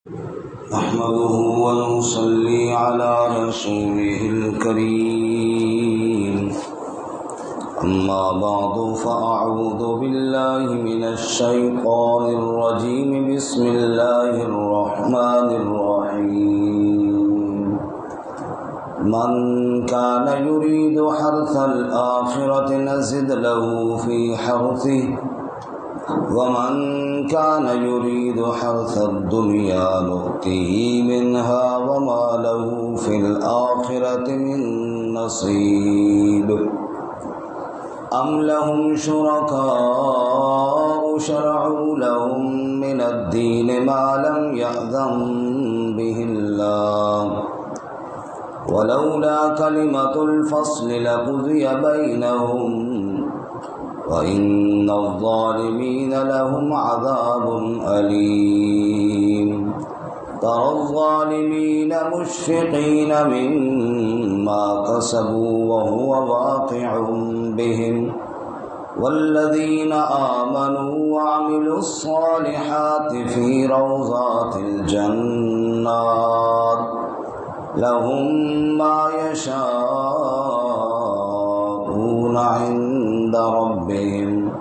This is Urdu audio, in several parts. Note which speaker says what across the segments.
Speaker 1: نحمده ونصلي على رسوله الكريم أما بعد فأعوذ بالله من الشيطان الرجيم بسم الله الرحمن الرحيم من كان يريد حرث الآخرة نزد له في حرثه ومن كان يريد حرث الدنيا نؤته منها وما له في الآخرة من نصيب أم لهم شركاء شرعوا لهم من الدين ما لم يأذن به الله ولولا كلمة الفصل لقضي بينهم وَإِنَّ الظَّالِمِينَ لَهُمْ عَذَابٌ أَلِيمٌ تَرَى الظَّالِمِينَ مُشْفِقِينَ مِمَّا كَسَبُوا وَهُوَ وَاقِعٌ بِهِمْ وَالَّذِينَ آمَنُوا وَعَمِلُوا الصَّالِحَاتِ فِي رَوْضَاتِ الْجَنَّاتِ لَهُم مَّا يَشَاءُونَ عند ربهم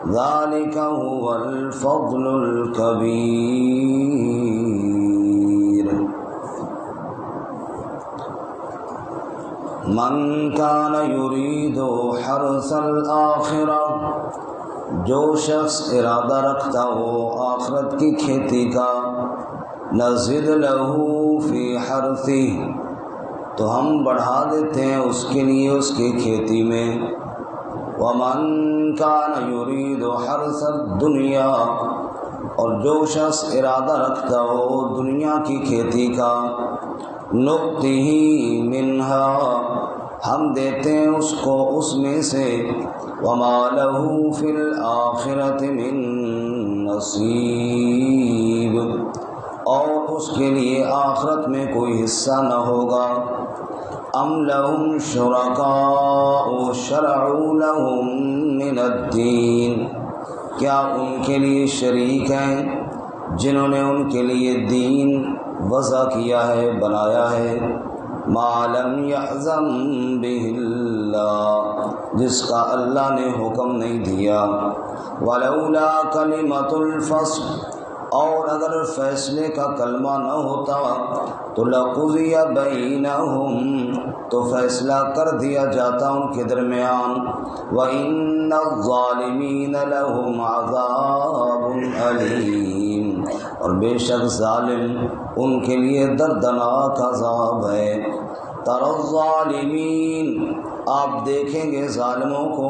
Speaker 1: ذلك هو الفضل الكبير من كان يريد حرث الآخرة جو شخص ارادہ رکھتا ہو آخرت کی کھیتی کا نزد له فی حرثه تو ہم بڑھا دیتے ہیں اس کے لیے اس کی کھیتی میں وَمَنْ كَانَ يُرِيدُ حَرْثَ الدُّنْيَا اور جو شخص ارادہ رکھتا ہو دنیا کی کھیتی کا نُؤْتِهِ مِنْهَا ہم دیتے ہیں اس کو اس میں سے وَمَا لَهُ فِي الْآخِرَةِ مِن نَصِيبٍ اور اس کے لیے آخرت میں کوئی حصہ نہ ہوگا ام لهم شرکاء شرعوا لهم من الدین کیا ان کے لیے شریک ہیں جنہوں نے ان کے لیے دین وضع کیا ہے بنایا ہے ما لم یأذن به اللہ جس کا اللہ نے حکم نہیں دیا ولولا کلمۃ الفصل اور اگر فیصلے کا کلمہ نہ ہوتا تو لقضی بینہم تو فیصلہ کر دیا جاتا ان کے درمیان وَإِنَّ الظَّالِمِينَ لَهُمْ عَذَابٌ أَلِيمٌ اور بے شک ظالم ان کے لیے دردناک عذاب ہے تَرَى الظَّالِمِينَ آپ دیکھیں گے ظالموں کو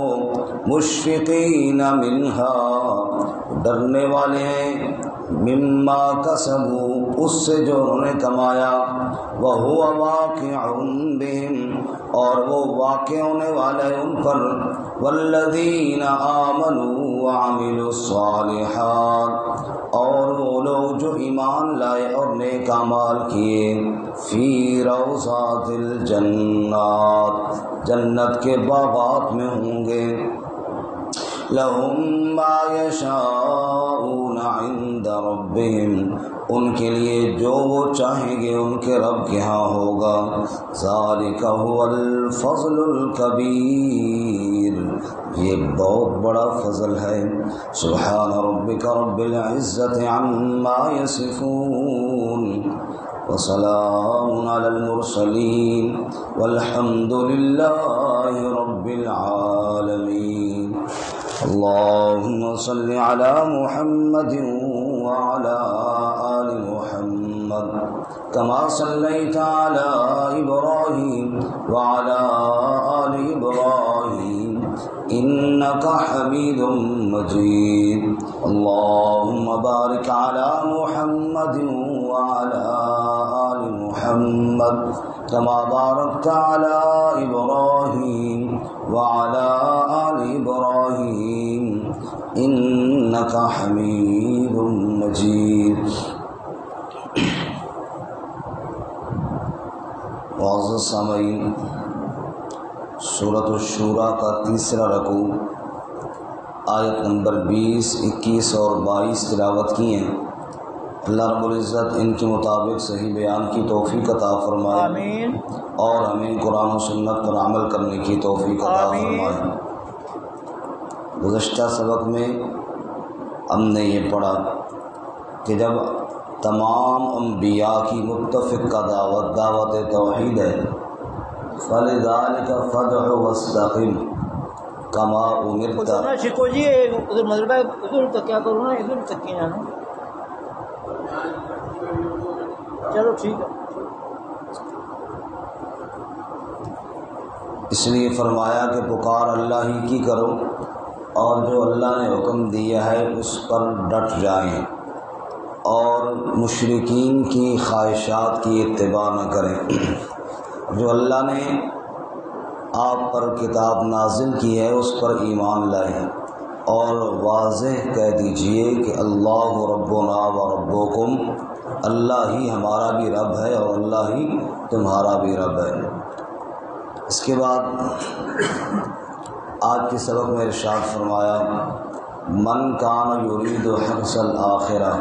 Speaker 1: مشفقین منہا ڈرنے والے ہیں مما کسبوا اس سے جو انہوں نے کمایا وہو واقع بہم اور وہ واقع ہونے والا ہے ان پر والذین آمنوا وعملوا الصالحات اور وہ لوگ جو ایمان لائے اور نیک اعمال کیے فی روضات الجنات جنت کے باغات میں ہوں گے لہم ما یشاءون عند ربہم ان کے لیے جو وہ چاہیں گے ان کے رب کے ہاں ہوگا ذالک هو الفضل الکبیر یہ بہت بڑا فضل ہے سبحان ربک رب العزت عما یصفون وسلام علی المرسلین والحمد للہ رب العالمین اللهم صل على محمد وعلى آل محمد كما صليت على إبراهيم وعلى آل إبراهيم إنك حميد مجيد اللهم بارك على محمد وعلى آل محمد كما باركت على إبراهيم وعلى آل إبراهيم إنك حميد مجيد معزز سامعین سورۃ الشورى کا تیسرا رکوع آیت نمبر 20, 21 اور 22 تلاوت کی ہیں اللہ رب العزت ان کے مطابق صحیح بیان کی توفیق عطا فرمائے،
Speaker 2: آمین،
Speaker 1: اور ہمیں قرآن و سنت پر عمل کرنے کی توفیق عطا فرمائے۔ گزشتہ سبق میں ہم نے یہ پڑھا کہ جب تمام انبیاء کی متفق کا دعوت توحید ہے، فَلِذَلِكَ فَادْعُ وَاسْتَقِمْ کما امرت۔
Speaker 2: ادھر شکو جی ادھر مطلب ہے ادھر تک کیا کروں نا، ادھر تک کی جانا، چلو ٹھیک ہے۔
Speaker 1: اس لیے فرمایا کہ پکار اللہ ہی کی کرو، اور جو اللہ نے حکم دیا ہے اس پر ڈٹ جائیں، اور مشرکین کی خواہشات کی اتباع نہ کریں۔ جو اللہ نے آپ پر کتاب نازل کی ہے اس پر ایمان لائیں، اور واضح کہہ دیجئے کہ اللہ ربنا و ربکم، اللہ ہی ہمارا بھی رب ہے اور اللہ ہی تمہارا بھی رب ہے۔ اس کے بعد آج کے سبق میں ارشاد فرمایا، من کان یرید حرث الآخرہ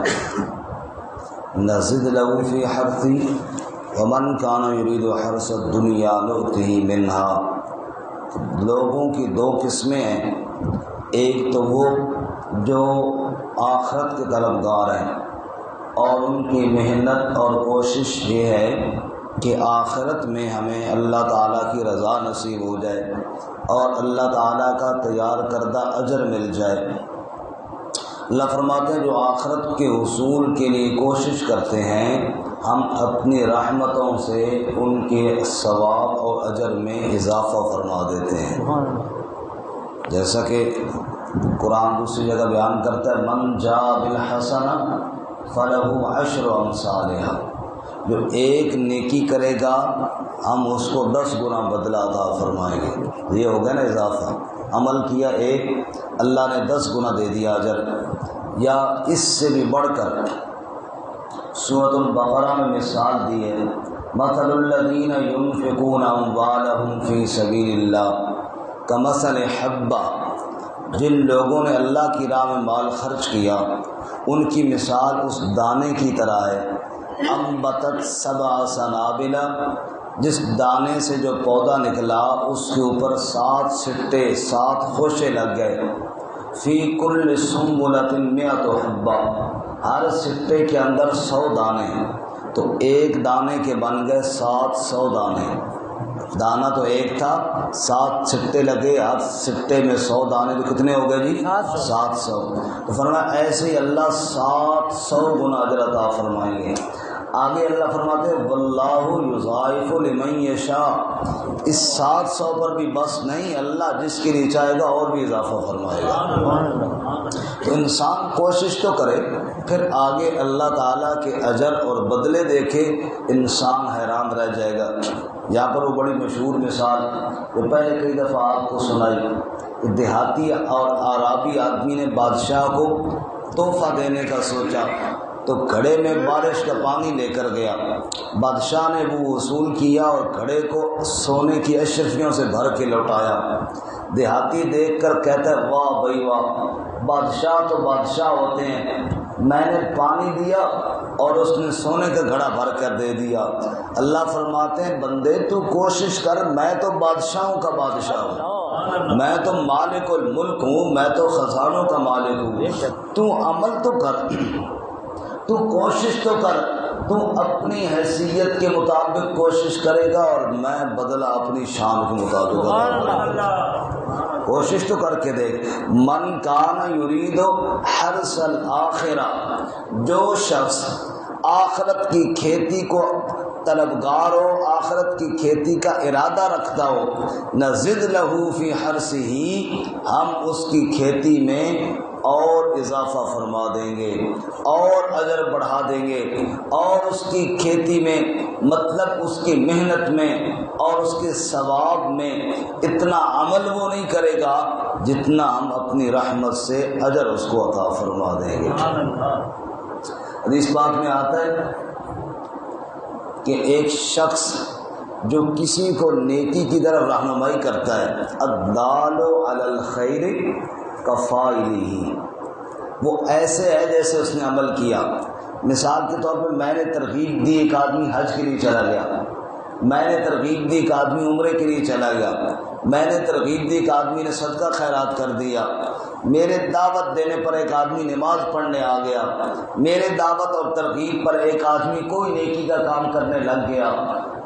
Speaker 1: نزد له فی حرثی ومن کان یرید حرث الدنیا نؤتہ منہا۔ لوگوں کی دو قسمیں ہیں، ایک تو وہ جو آخرت کے طلبگار ہیں اور ان کی محنت اور کوشش یہ ہے کہ آخرت میں ہمیں اللہ تعالیٰ کی رضا نصیب ہو جائے اور اللہ تعالیٰ کا تیار کردہ اجر مل جائے۔ اللہ فرماتے ہیں جو آخرت کے حصول کے لیے کوشش کرتے ہیں، ہم اپنی رحمتوں سے ان کے ثواب اور اجر میں اضافہ فرما دیتے ہیں۔ جیسا کہ قرآن دوسری جگہ بیان کرتا ہے، من جاء بالحسنہ فلہ عشر امثالہا، جو ایک نیکی کرے گا ہم اس کو 10 گنا بدلہ عطا فرمائیں گے۔ یہ ہو گیا نا اضافہ، عمل کیا ایک، اللہ نے 10 گنا دے دیا اجر۔ یا اس سے بھی بڑھ کر سورۃ البقرہ میں مثال دی ہے، مثل الذین ينفقون اموالهم فی سبیل اللہ کمثل حبہ، جن لوگوں نے اللہ کی راہ میں مال خرچ کیا ان کی مثال اس دانے کی طرح ہے، انبتت 7 سنابل، جس دانے سے جو پودا نکلا اس کے اوپر 7 سٹے 7 خوشے لگ گئے، فی کل سنبلۃ 100 حبہ، ہر سٹے کے اندر 100 دانے، تو ایک دانے کے بن گئے 700 دانے۔ دانہ تو ایک تھا، 7 سٹے لگے، ہر سٹے میں 100 دانے، تو کتنے ہو گئے جی؟ 700۔ تو فرمایا ایسے ہی اللہ 700 گنا اجر عطا فرمائیں گے۔ آگے اللہ فرماتے ہیں واللہ یضاعف لمن یشاء، اس 700 پر بھی بس نہیں، اللہ جس کے لیے چاہے گا اور بھی اضافہ فرمائے گا۔ تو انسان کوشش تو کرے، پھر آگے اللہ تعالیٰ کے اجر اور بدلے دیکھے، انسان حیران رہ جائے گا۔ یہاں پر وہ بڑی مشہور مثال وہ پہلے کئی دفعہ آپ کو سنائی کہ دیہاتی اور عرابی آدمی نے بادشاہ کو تحفہ دینے کا سوچا، تو گھڑے میں بارش کا پانی لے کر گیا، بادشاہ نے وہ وصول کیا اور گھڑے کو سونے کی اشرفیوں سے بھر کے لوٹایا۔ دیہاتی دیکھ کر کہتا ہے واہ بھائی واہ، بادشاہ تو بادشاہ ہوتے ہیں، میں نے پانی دیا اور اس نے سونے کا گھڑا بھر کر دے دیا۔ اللہ فرماتے ہیں بندے تو کوشش کر، میں تو بادشاہوں کا بادشاہ ہوں، میں تو مالک الملک ہوں، میں تو خزانوں کا مالک ہوں، تو عمل تو کر، تو کوشش تو کر، تو اپنی حیثیت کے مطابق کوشش کرے گا اور میں بدلہ اپنی شان کے مطابق کروں۔ کوشش تو کر کے دیکھ۔ من کان یرید حرث الآخرہ، جو شخص آخرت کی کھیتی کو طلبگار ہو، آخرت کی کھیتی کا ارادہ رکھتا ہو، نزد لہ فی حرثہ، ہم اس کی کھیتی میں اور اضافہ فرما دیں گے اور اجر بڑھا دیں گے، اور اس کی کھیتی میں مطلب اس کی محنت میں اور اس کے ثواب میں اتنا عمل وہ نہیں کرے گا جتنا ہم اپنی رحمت سے اجر اس کو عطا فرما دیں گے۔ حدیث پاک میں آتا ہے کہ ایک شخص جو کسی کو نیکی کی طرف رہنمائی کرتا ہے، الدال علی الخیر کفاعلہ، وہ ایسے ہے جیسے اس نے عمل کیا، مثال کے طور پہ میں نے ترغیب دی، ایک آدمی حج کے لیے چلا گیا، میں نے ترغیب دی، ایک آدمی عمرے کے لیے چلا گیا، میں نے ترغیب دی، ایک آدمی نے صدقہ خیرات کر دیا، میرے دعوت دینے پر ایک آدمی نماز پڑھنے آ گیا، میرے دعوت اور ترغیب پر ایک آدمی کوئی نیکی کا کام کرنے لگ گیا،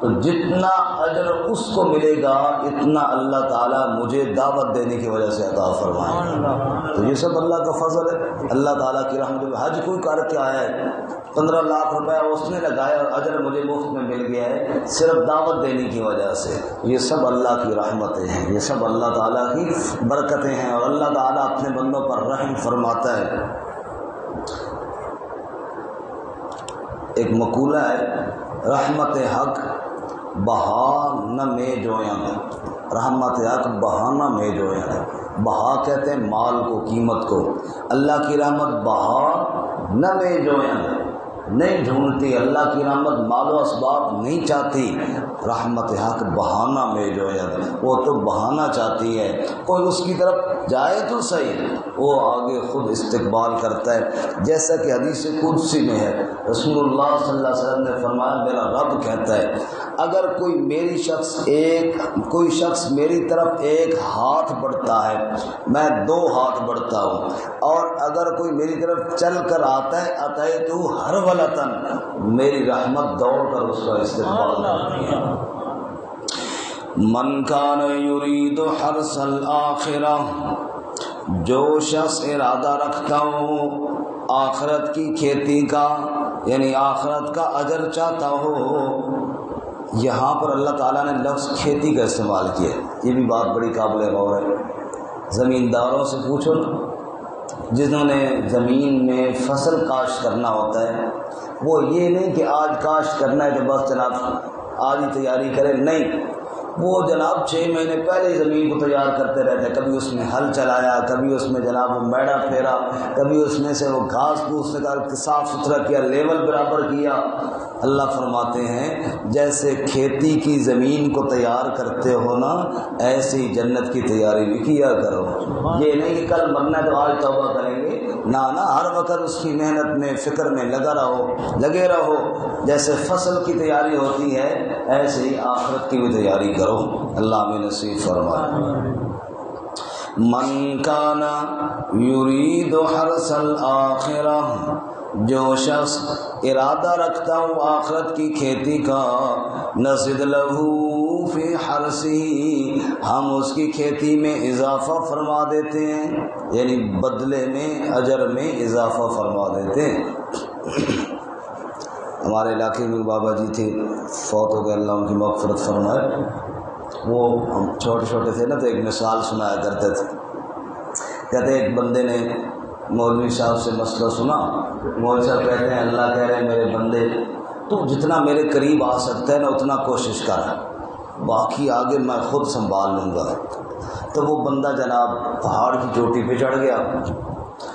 Speaker 1: تو جتنا اجر اس کو ملے گا اتنا اللہ تعالیٰ مجھے دعوت دینے کی وجہ سے عطا فرمائے۔ تو یہ سب اللہ کا فضل ہے، اللہ تعالیٰ کی رحمت۔ حج کوئی کر کے آیا ہے، 15 لاکھ روپے اس نے لگایا اور اجر مجھے مفت میں مل گیا ہے صرف دعوت دینے کی وجہ سے۔ یہ سب اللہ کی رحمتیں ہیں، یہ سب اللہ تعالیٰ کی برکتیں ہیں، اور اللہ تعالیٰ اپنے بندوں پر رحم فرماتا ہے۔ ایک مقولہ ہے، رحمت حق بہانہ میں جویاں، رحمت حق بہانہ میں جویاں۔ بہا کہتے ہیں مال کو، قیمت کو، اللہ کی رحمت بہانہ میں جویاں، نہیں ڈھونڈتی، اللہ کی رحمت مال و اسباب نہیں چاہتی، رحمت حق بہانہ میں جو ہے وہ تو بہانہ چاہتی ہے، کوئی اس کی طرف جائے تو صحیح، وہ آگے خود استقبال کرتا ہے۔ جیسا کہ حدیث قدسی میں ہے، رسول اللہ صلی اللہ علیہ وسلم نے فرمایا، میرا رب کہتا ہے اگر کوئی شخص میری طرف ایک ہاتھ بڑھتا ہے، میں 2 ہاتھ بڑھتا ہوں، اور اگر کوئی میری طرف چل کر آتا ہے اتیتو ہرولتن، میری رحمت دوڑ کر اس کا استقبال کرتی ہے۔ من کان یرید حرث الآخرہ، جو شخص ارادہ رکھتا ہو آخرت کی کھیتی کا، یعنی آخرت کا اجر چاہتا ہو، یہاں پر اللہ تعالیٰ نے لفظ کھیتی کا استعمال کیا، یہ بھی بات بڑی قابل غور ہے۔ زمینداروں سے پوچھو نا، جنہوں نے زمین میں فصل کاشت کرنا ہوتا ہے، وہ یہ نہیں کہ آج کاشت کرنا ہے تو بس جناب آج ہی تیاری کرے، نہیں، وہ جناب 6 مہینے پہلے ہی زمین کو تیار کرتے رہتے ہیں، کبھی اس میں ہل چلایا، کبھی اس میں جناب وہ میڑا پھیرا، کبھی اس میں سے وہ گھاس پھوس نکال کے صاف ستھرا کیا، لیول برابر کیا۔ اللہ فرماتے ہیں جیسے کھیتی کی زمین کو تیار کرتے ہو نا، ایسی جنت کی تیاری بھی کیا کرو۔ یہ نہیں کہ کل مرنا ہے تو آج توبہ کریں گے، نہ ہر وقت اس کی محنت میں فکر میں لگے رہو۔ جیسے فصل کی تیاری ہوتی ہے ایسے ہی آخرت کی بھی تیاری کرو، اللہ ہمیں نصیب فرمائے۔ من کان یرید حرث الآخرہ، جو شخص ارادہ رکھتا ہوں آخرت کی کھیتی کا، نزد لہ فی حرثہ، ہم اس کی کھیتی میں اضافہ فرما دیتے ہیں، یعنی بدلے میں اجر میں اضافہ فرما دیتے ہیں۔ ہمارے علاقے میں بابا جی تھے، فوت ہو گئے، اللہ ان کی مغفرت فرمائے۔ وہ ہم چھوٹے چھوٹے تھے نا تو ایک مثال سنایا کرتے تھے، کہتے ایک بندے نے مولوی صاحب سے مسئلہ سنا، مولوی صاحب کہتے ہیں اللہ کہہ رہے ہیں میرے بندے تو جتنا میرے قریب آ سکتا ہے نا اتنا کوشش کر، باقی آگے میں خود سنبھال لوں گا۔ تو وہ بندہ جناب پہاڑ کی چوٹی پہ چڑھ گیا،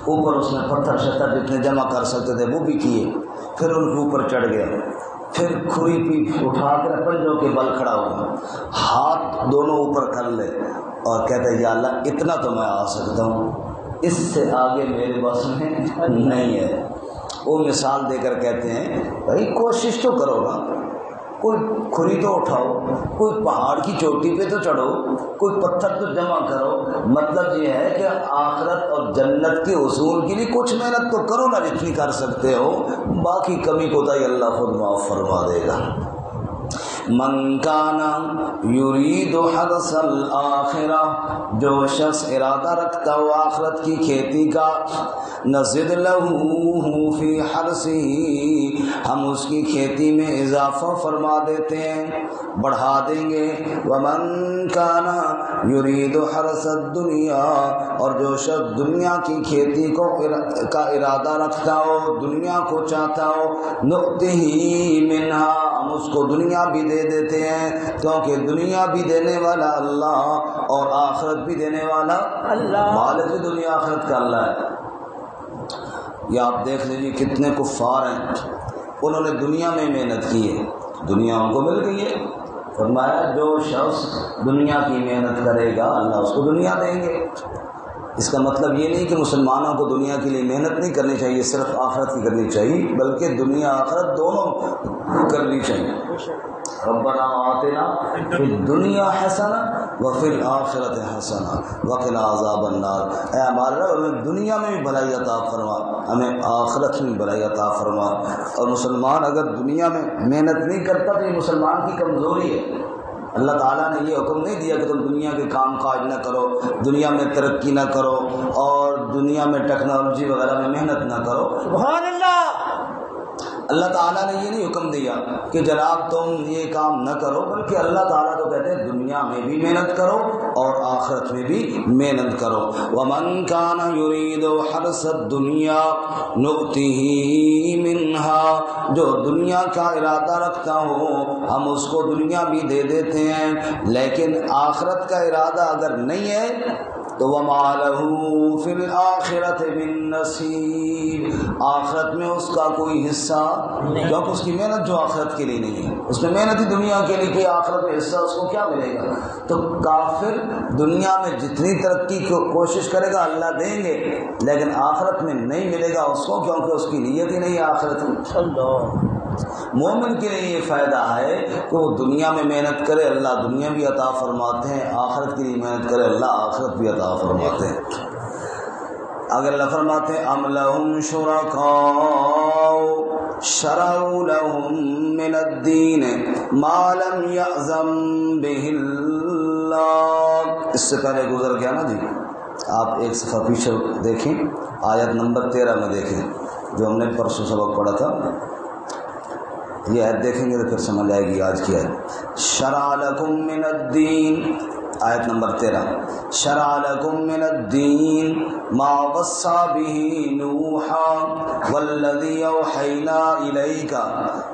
Speaker 1: اوپر اس نے پتھر شتر جتنے جمع کر سکتے تھے وہ بھی کیے، پھر ان کے اوپر چڑھ گیا، پھر کھری پی اٹھا کر پنجوں کے بل کھڑا ہوا، ہاتھ دونوں اوپر کر لے اور کہتا ہے یا اللہ اتنا تو میں آ سکتا ہوں، اس سے آگے میرے بس میں نہیں ہے۔ وہ مثال دے کر کہتے ہیں بھائی کوشش تو کرو نا، کوئی کھری تو اٹھاؤ، کوئی پہاڑ کی چوٹی پہ تو چڑھو، کوئی پتھر تو جمع کرو۔ مطلب یہ ہے کہ آخرت اور جنت کے حصول کے لیے کچھ محنت تو کرو نا جتنی کر سکتے ہو، باقی کمی کوتاہی اللہ خود معاف فرما دے گا۔ من کان یرید حرث الآخرہ، جو شخص ارادہ رکھتا ہو آخرت کی کھیتی کا، نزد لہ فی حرثہ، ہم اس کی کھیتی میں اضافہ فرما دیتے ہیں، بڑھا دیں گے۔ ومن کان یرید حرث الدنیا، اور جو شخص دنیا کی کھیتی کا ارادہ رکھتا ہو، دنیا کو چاہتا ہو، نؤتہ منہا، ہم اس کو دنیا بھی دے دیتے ہیں، کیونکہ دنیا بھی دینے والا اللہ اور آخرت بھی دینے والا اللہ، مالک دنیا آخرت کا اللہ ہے۔ یہ آپ دیکھ لیجیے کتنے کفار ہیں، انہوں نے دنیا میں محنت کی ہے، دنیا ان کو مل گئی ہے، فرمایا جو شخص دنیا کی محنت کرے گا اللہ اس کو دنیا دیں گے۔ اس کا مطلب یہ نہیں کہ مسلمانوں کو دنیا کے لیے محنت نہیں کرنی چاہیے، صرف آخرت کی کرنی چاہیے، بلکہ دنیا آخرت دونوں کرنی چاہیے۔ ربنا آتنا فی الدنیا حسنہ وفی الآخرۃ حسنہ وقنا عذاب النار۔ اے ہمارے رب ہمیں دنیا میں بھی بھلائی عطا فرما، ہمیں آخرت میں بھی بھلائی عطا فرما۔ اور مسلمان اگر دنیا میں محنت نہیں کرتا تو یہ مسلمان کی کمزوری ہے۔ اللہ تعالیٰ نے یہ حکم نہیں دیا کہ تم دنیا کے کام کاج نہ کرو، دنیا میں ترقی نہ کرو اور دنیا میں ٹیکنالوجی وغیرہ میں محنت نہ کرو۔
Speaker 2: سبحان اللہ۔
Speaker 1: اللہ تعالیٰ نے یہ نہیں حکم دیا کہ جناب تم یہ کام نہ کرو، بلکہ اللہ تعالیٰ تو کہتے ہیں دنیا میں بھی محنت کرو اور آخرت میں بھی محنت کرو۔ وَمَنْ كَانَ يُرِيدُ حَرْثَ الدُّنْيَا نُؤْتِهِ مِنْهَا، جو دنیا کا ارادہ رکھتا ہو ہم اس کو دنیا بھی دے دیتے ہیں، لیکن آخرت کا ارادہ اگر نہیں ہے تو وَمَا لَهُ فِي الْآخِرَةِ مِن نَصِيبٍ، آخرت میں اس کا کوئی حصہ، کیونکہ اس کی محنت جو آخرت کے لیے نہیں ہے، اس میں محنت ہی دنیا کے لیے کہ آخرت میں حصہ اس کو کیا ملے گا۔ تو کافر دنیا میں جتنی ترقی کی کوشش کرے گا اللہ دیں گے، لیکن آخرت میں نہیں ملے گا اس کو، کیونکہ اس کی نیت ہی نہیں ہے آخرت میں۔ مومن کے لیے یہ فائدہ ہے کہ وہ دنیا میں محنت کرے، اللہ دنیا بھی عطا فرماتے ہیں، آخرت کے لیے محنت کرے اللہ آخرت بھی عطا فرماتے ہیں۔ اگر اللہ فرماتے ہیں ام لہم شرکاء شرعوا لہم من الدین ما لم یأذن بہ اللہ، اس سے پہلے گزر گیا نا جی، آپ ایک صفحہ پیچھے دیکھیں، آیت نمبر 13 میں دیکھیں جو ہم نے پرسوں سبق پڑھا تھا، یہ آیت دیکھیں گے تو پھر سمجھ آئے گی آج کی آیت۔ شرع لکم من الدین، آیت نمبر 13، شرع لکم من الدین ما وصى به نوحا والذی اوحینا الیک،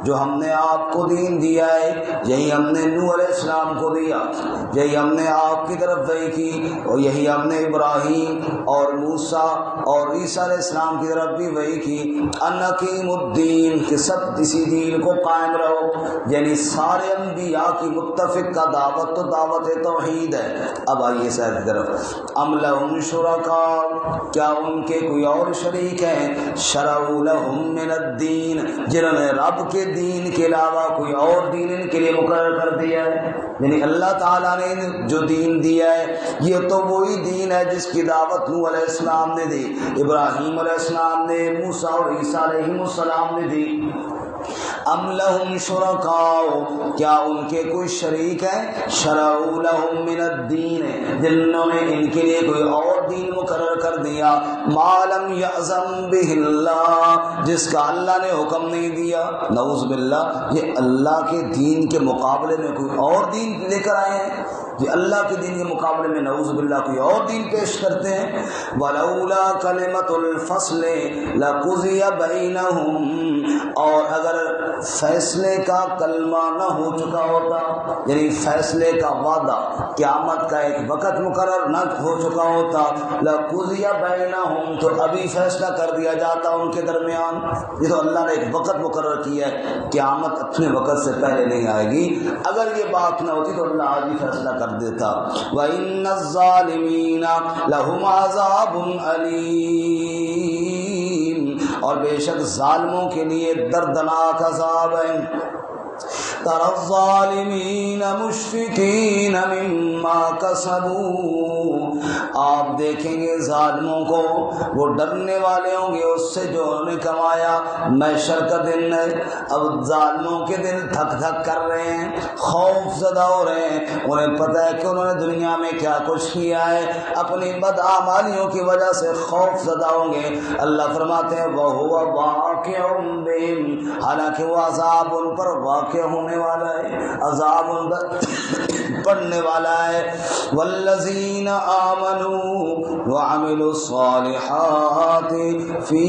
Speaker 1: جو ہم نے آپ کو دین دیا ہے یہی ہم نے نوح علیہ السلام کو دیا، یہی ہم نے آپ کی طرف وحی کی، اور یہی ہم نے ابراہیم اور موسیٰ اور عیسیٰ علیہ السلام کی طرف بھی وحی کی، ان اقیموا الدین، کہ سب اسی دین کو قائم رہو، یعنی سارے انبیاء کی متفق کا دعوت تو دعوت توحید ہے۔ اب آئیے اس آیت کی طرف، ام لہم شرکاء، کیا ان کے کوئی اور شریک ہیں، شرعوا لہم من الدین، جنہوں نے رب کے دین کے علاوہ کوئی اور دین ان کے لیے مقرر کر دیا ہے، یعنی اللہ تعالیٰ نے جو دین دیا ہے یہ تو وہی دین ہے جس کی دعوت نوح علیہ السلام نے دی، ابراہیم علیہ السلام نے، موسیٰ اور عیسیٰ علیہ السلام نے دی۔ ام لہم شرکاء، کیا ان کے کوئی شریک ہیں، شرعوا لہم من الدین، جنہوں نے ان کے لیے کوئی اور دین مقرر کر دیا، ما لم یأذن بہ اللہ، جس کا اللہ نے حکم نہیں دیا۔ نعوذ باللہ، یہ اللہ کے دین کے مقابلے میں کوئی اور دین لے کر آئے ہیں، یہ اللہ کے دین کے مقابلے میں نعوذ باللہ کوئی اور دین پیش کرتے ہیں۔ وَلَوْلَا كَلِمَةُ الْفَصْلِ لَقُضِيَ بَيْنَهُمْ، اور اگر فیصلے کا کلمہ نہ ہو چکا ہوتا، یعنی فیصلے کا وعدہ، قیامت کا ایک وقت مقرر نہ ہو چکا ہوتا، لَقُضِيَ بَيْنَهُمْ، تو ابھی فیصلہ کر دیا جاتا ان کے درمیان۔ یہ تو اللہ نے ایک وقت مقرر کیا ہے، قیامت اپنے وقت سے پہلے نہیں آئے گی، اگر یہ بات نہ ہوتی تو اللہ آج ہی فیصلہ کر دیتا۔ وَإِنَّ الظَّالِمِينَ لَهُمْ عَذَابٌ أَلِيمٌ، اور بے شک ظالموں کے لیے دردناک عذاب ہے۔ تَرَى الظَّالِمِينَ مُشْفِقِينَ مِمَّا كَسَبُوا، آپ دیکھیں گے ظالموں کو وہ ڈرنے والے ہوں گے اس سے جو انہوں نے کمایا۔ محشر کا دن ہے، اب ظالموں کے دل دھک دھک کر رہے ہیں، خوف زدہ ہو رہے ہیں، انہیں پتہ ہے کہ انہوں نے دنیا میں کیا کچھ کیا ہے، اپنی بدعمالیوں کی وجہ سے خوف زدہ ہوں گے۔ اللہ فرماتے ہیں وَهُوَ وَاقِعٌ بِهِمْ، حالانکہ وہ عذاب ان پر واقع ہونے والا ہے، عذاب ان پر پڑنے والا ہے۔ والذین آمنوا وعملوا الصالحات فی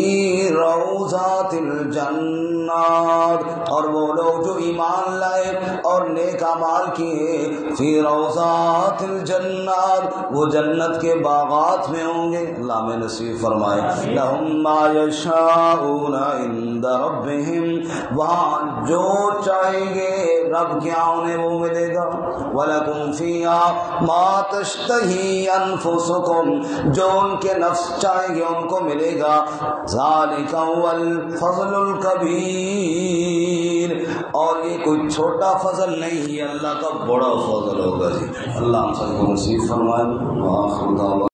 Speaker 1: روضات الجنات، اور وہ لوگ جو ایمان لائے اور نیک اعمال کیے، فی روضات الجنات، وہ جنت کے باغات میں ہوں گے، اللہ ہمیں نصیب فرمائے۔ لہم ما یشاءون عند ربہم، وہاں جو چاہیں گے رب کے یہاں انہیں وہ ملے گا. وَلَكُمْ فِيهَا مَا تَشْتَهِي أَنفُسُكُمْ جو ان کے نفس چاہیں گے ان کو ملے گا. ذَلِكَ هُوَ الْفَضْلُ الْكَبِيرُ اور یہ کوئی چھوٹا فضل نہیں ہے، اللہ کا بڑا فضل ہوگا. جی اللہ ہم سب کو نصیب فرمائے.